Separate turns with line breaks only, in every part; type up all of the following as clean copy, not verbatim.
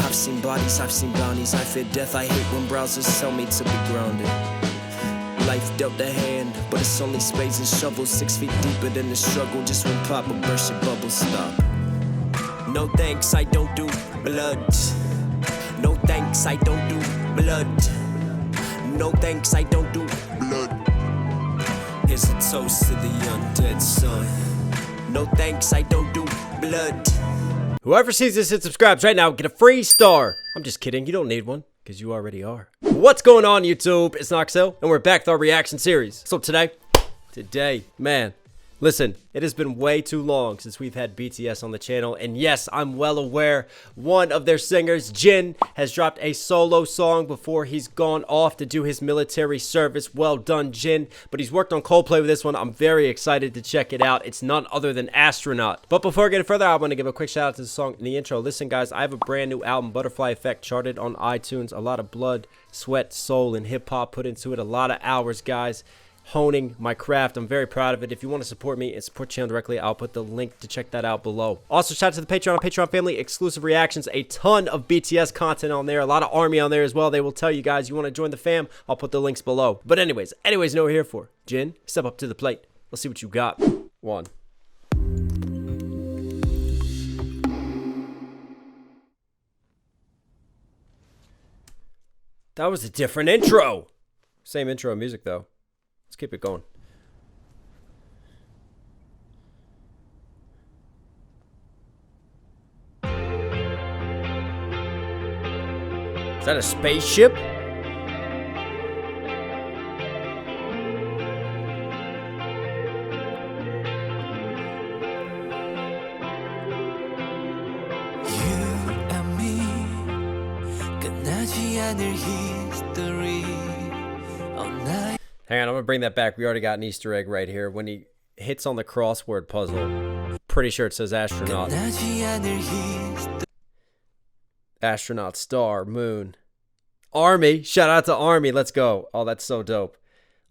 I've seen bodies, I've seen bounties, I fear death. I hate when browsers tell me to be grounded. Life dealt a hand, but it's only spades and shovels. 6 feet deeper than the struggle. Just when Papa burst your bubble, stop. No thanks, I don't do blood. No thanks, I don't do blood. No thanks, I don't do blood. Here's a toast to the undead son. No thanks, I don't do blood. Whoever sees this and subscribes right now, get a free star. I'm just kidding, you don't need one, because you already are. What's going on, YouTube? It's Knox Hill, and we're back with our reaction series. So today, man, listen, it has been way too long since we've had BTS on the channel, and yes, I'm well aware one of their singers, Jin, has dropped a solo song before he's gone off to do his military service. Well done, Jin, but he's worked on Coldplay with this one. I'm very excited to check it out. It's none other than Astronaut. But before I get further, I want to give a quick shout out to the song in the intro. Listen, guys, I have a brand new album, Butterfly Effect, charted on iTunes. A lot of blood, sweat, soul, and hip-hop put into it. A lot of hours, guys, honing my craft. I'm very proud of it. If you want to support me and support the channel directly, I'll put the link to check that out below. Also, shout out to the Patreon family, exclusive reactions, a ton of BTS content on there, a lot of ARMY on there as well. They will tell you guys you want to join the fam. I'll put the links below. But anyways, you know what we're here for. Jin, step up to the plate. Let's see what you got. One. That was a different intro. Same intro music though. Let's keep it going. Is that a spaceship? Hang on, I'm gonna bring that back. We already got an Easter egg right here. When he hits on the crossword puzzle, pretty sure it says astronaut. Astronaut, star, moon. ARMY, shout out to ARMY, let's go. Oh, that's so dope.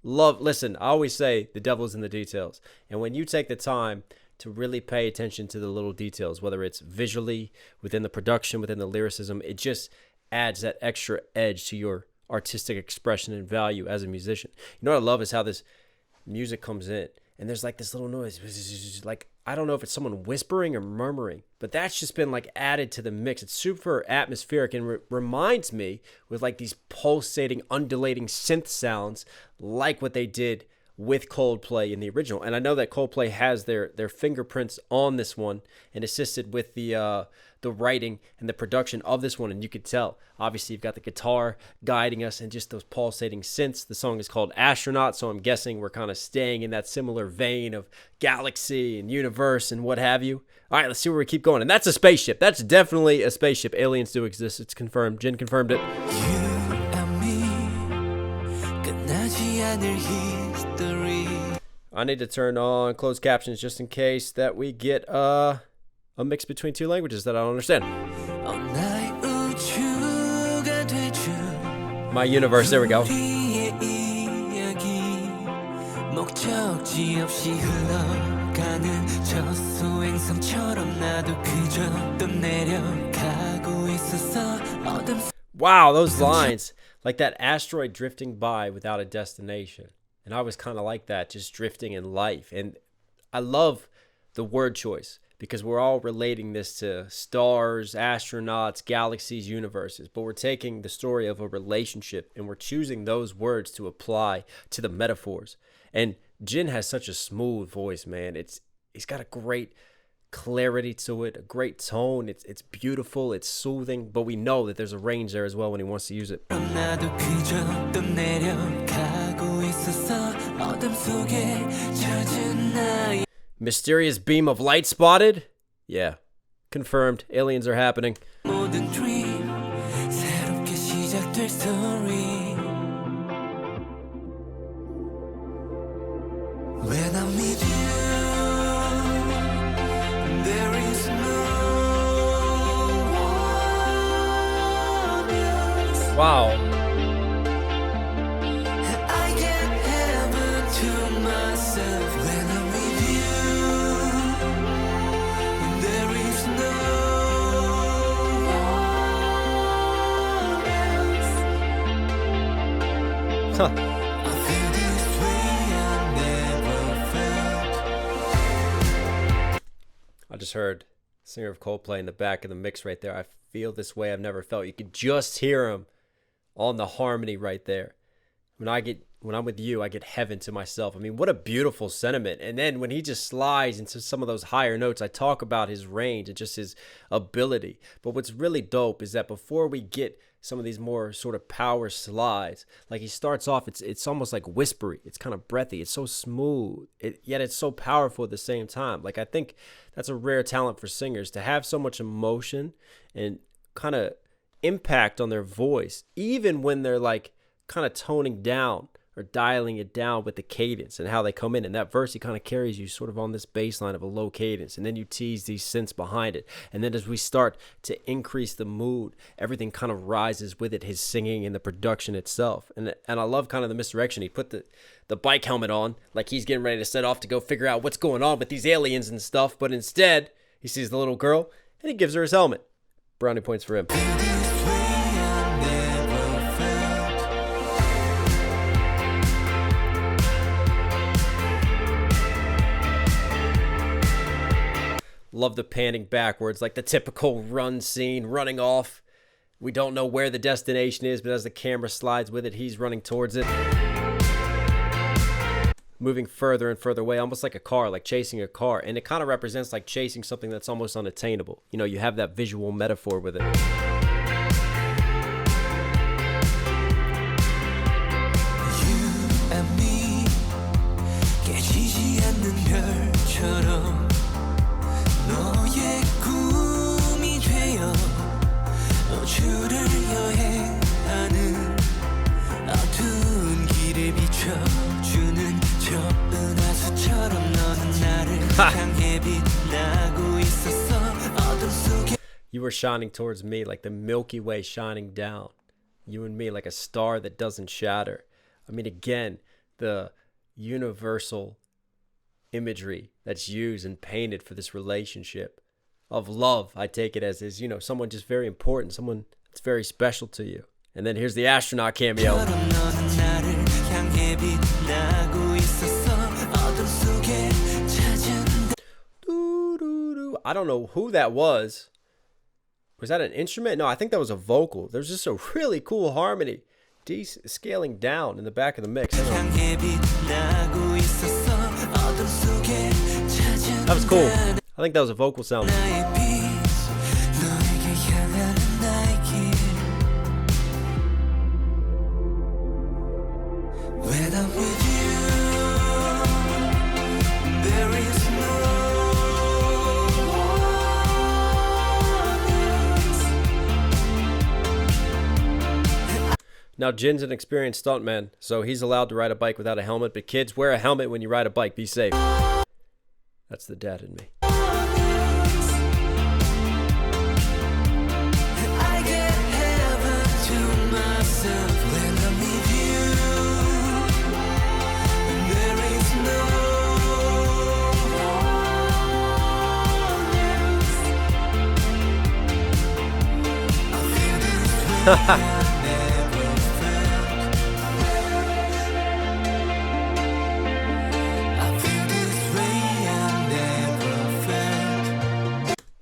Listen, I always say the devil's in the details. And when you take the time to really pay attention to the little details, whether it's visually, within the production, within the lyricism, it just adds that extra edge to your artistic expression and value as a musician. You know what I love is how this music comes in and there's like this little noise, like I don't know if it's someone whispering or murmuring, but that's just been like added to the mix. It's super atmospheric and reminds me with like these pulsating, undulating synth sounds like what they did with Coldplay in the original. And I know that Coldplay has their fingerprints on this one and assisted with the writing and the production of this one, and you could tell obviously you've got the guitar guiding us and just those pulsating synths. The song is called Astronaut, so I'm guessing we're kind of staying in that similar vein of galaxy and universe and what have you. All right, let's see where we keep going. And that's a spaceship. That's definitely a spaceship. Aliens do exist. It's confirmed. Jin confirmed it. I need to turn on closed captions just in case that we get a mix between two languages that I don't understand. My universe, there we go. Wow, those lines. Like that asteroid drifting by without a destination. And I was kind of like that, just drifting in life. And I love the word choice because we're all relating this to stars, astronauts, galaxies, universes. But we're taking the story of a relationship and we're choosing those words to apply to the metaphors. And Jin has such a smooth voice, man. He's got a great clarity to it, a great tone. It's beautiful, it's soothing, but we know that there's a range there as well when he wants to use it. Mysterious beam of light spotted? Yeah, confirmed. Aliens are happening. When I'm with you, there is no one else. Wow. I get heaven to myself when I'm with you. There is no one Huh. I just heard singer of Coldplay in the back of the mix right there. I feel this way I've never felt. You could just hear him on the harmony right there. When I'm with you, I get heaven to myself. I mean, what a beautiful sentiment. And then when he just slides into some of those higher notes, I talk about his range and just his ability. But what's really dope is that before we get some of these more sort of power slides, like he starts off, it's almost like whispery. It's kind of breathy. It's so smooth, yet it's so powerful at the same time. Like, I think that's a rare talent for singers, to have so much emotion and kind of impact on their voice, even when they're like kind of toning down or dialing it down with the cadence and how they come in. And that verse, he kind of carries you sort of on this bass line of a low cadence, and then you tease these synths behind it. And then as we start to increase the mood, everything kind of rises with it, his singing and the production itself. And I love kind of the misdirection. He put the bike helmet on like he's getting ready to set off to go figure out what's going on with these aliens and stuff, but instead he sees the little girl and he gives her his helmet. Brownie points for him. Love the panning backwards, like the typical run scene, running off. We don't know where the destination is, but as the camera slides with it, he's running towards it. Moving further and further away, almost like a car, like chasing a car. And it kind of represents like chasing something that's almost unattainable. You know, you have that visual metaphor with it.
You and me, 깨지지 않는 별처럼 너의 꿈이 되어 우주를 여행하는 어두운 길을 비춰주는 저 은하수처럼 너는 나를 향해 빛나고 있었어 어둠 속에.
You were shining towards me like the Milky Way shining down. You and me like a star that doesn't shatter. I mean, again, the universal imagery that's used and painted for this relationship of love, I take it as is, you know, someone just very important, someone that's very special to you. And then here's the Astronaut cameo. I don't know who that was. Was that an instrument? No, I think that was a vocal. There's just a really cool harmony. Scaling down in the back of the mix. That was cool. I think that was a vocal sound. Now, Jin's an experienced stuntman, so he's allowed to ride a bike without a helmet, but kids, wear a helmet when you ride a bike. Be safe. That's the dad in me.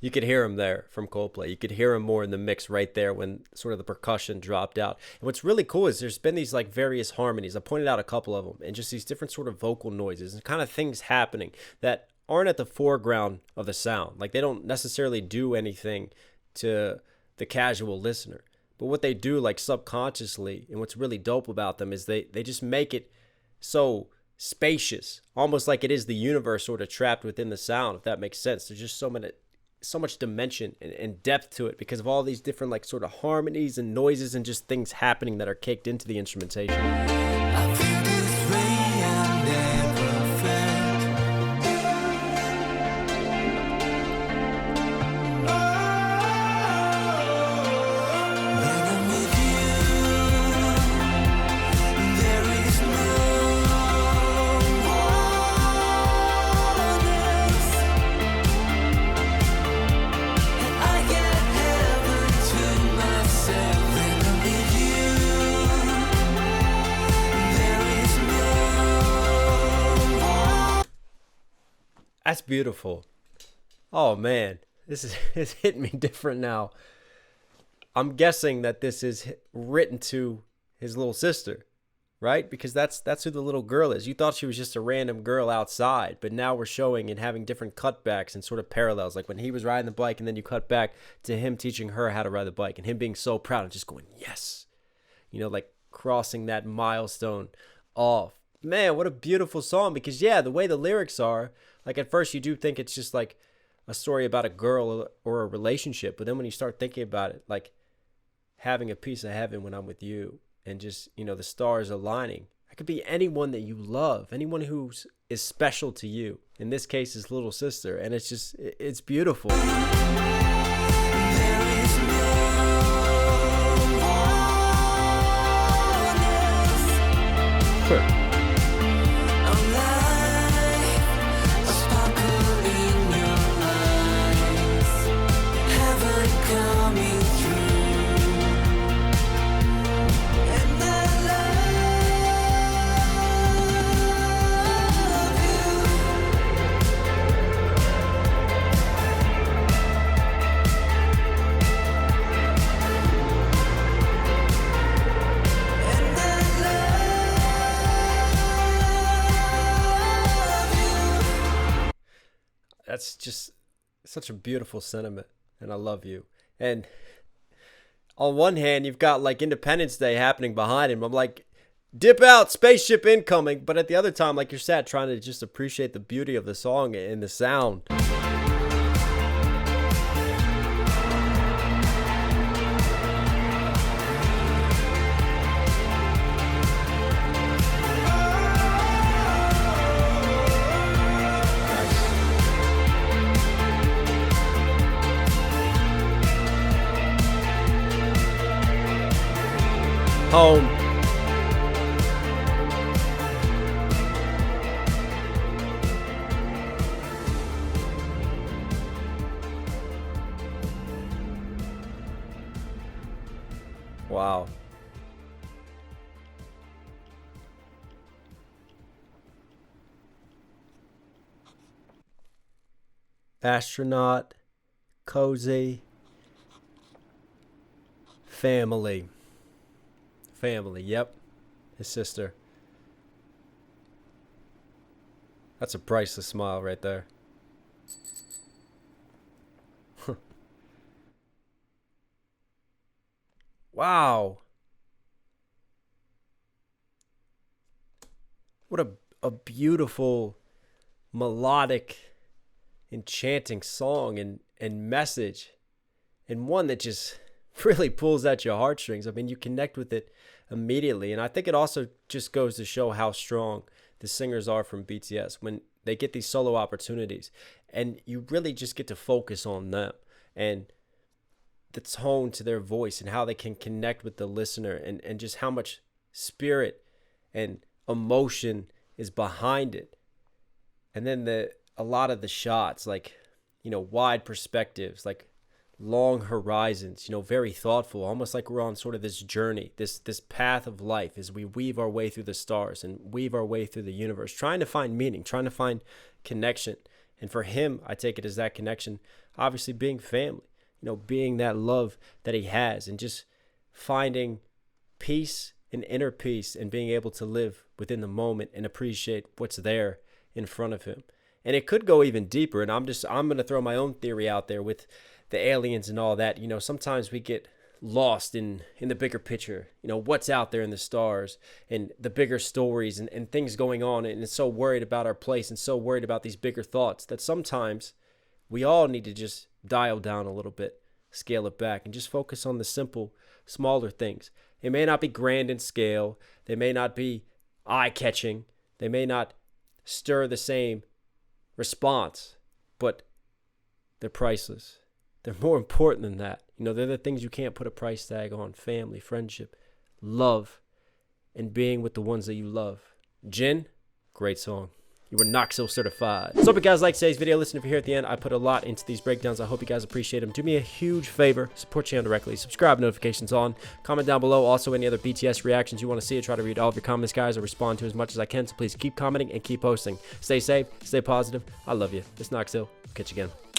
You could hear him there from Coldplay. You could hear him more in the mix right there when sort of the percussion dropped out. And what's really cool is there's been these like various harmonies. I pointed out a couple of them, and just these different sort of vocal noises and kind of things happening that aren't at the foreground of the sound. Like they don't necessarily do anything to the casual listener. But what they do like subconsciously, and what's really dope about them is they just make it so spacious, almost like it is the universe sort of trapped within the sound, if that makes sense. There's just so much dimension and depth to it because of all these different like sort of harmonies and noises and just things happening that are caked into the instrumentation.
That's beautiful. Oh man, this is hitting me different now. I'm guessing that this is written to his little sister, right? Because that's who the little girl is. You thought she was just a random girl outside, but now we're showing and having different cutbacks and sort of parallels. Like when he was riding the bike, and then you cut back to him teaching her how to ride the bike, and him being so proud and just going, yes, like crossing that milestone off. Man, what a beautiful song. Because yeah, the way the lyrics are, like at first you do think it's just like a story about a girl or a relationship, but then when you start thinking about it, like having a piece of heaven when I'm with you, and just, the stars aligning. It could be anyone that you love, anyone who is special to you. In this case, his little sister. And it's beautiful.
There is no one else.
That's just such a beautiful sentiment, and I love you. And on one hand, you've got like Independence Day happening behind him. I'm like, dip out, spaceship incoming. But at the other time, like, you're sat trying to just appreciate the beauty of the song and the sound. Home. Wow. Astronaut, cozy, family. Family, yep. His sister. That's a priceless smile right there. Wow. What a beautiful, melodic, enchanting song and message. And one that just really pulls at your heartstrings. I mean, you connect with it immediately. And I think it also just goes to show how strong the singers are from BTS when they get these solo opportunities. And you really just get to focus on them and the tone to their voice and how they can connect with the listener, and just how much spirit and emotion is behind it. And then a lot of the shots, like, wide perspectives, like long horizons, very thoughtful, almost like we're on sort of this journey, this path of life as we weave our way through the stars and weave our way through the universe, trying to find meaning, trying to find connection. And for him, I take it as that connection, obviously being family, being that love that he has, and just finding peace and inner peace and being able to live within the moment and appreciate what's there in front of him. And it could go even deeper. And I'm going to throw my own theory out there with the aliens and all that. Sometimes we get lost in the bigger picture, what's out there in the stars and the bigger stories and things going on. And it's so worried about our place and so worried about these bigger thoughts that sometimes we all need to just dial down a little bit, scale it back, and just focus on the simple, smaller things. It may not be grand in scale. They may not be eye-catching. They may not stir the same response, but they're priceless. They're more important than that. They're the things you can't put a price tag on. Family, friendship, love, and being with the ones that you love. Jin, great song. You were Knox Hill certified. So hope you guys like today's video. Listen, if you're here at the end, I put a lot into these breakdowns. I hope you guys appreciate them. Do me a huge favor, support channel directly, subscribe, notifications on, comment down below also any other BTS reactions you want to see. I try to read all of your comments, guys. I respond to as much as I can, so please keep commenting and keep posting. Stay safe, stay positive. I love you. It's Knox Hill. Catch you again.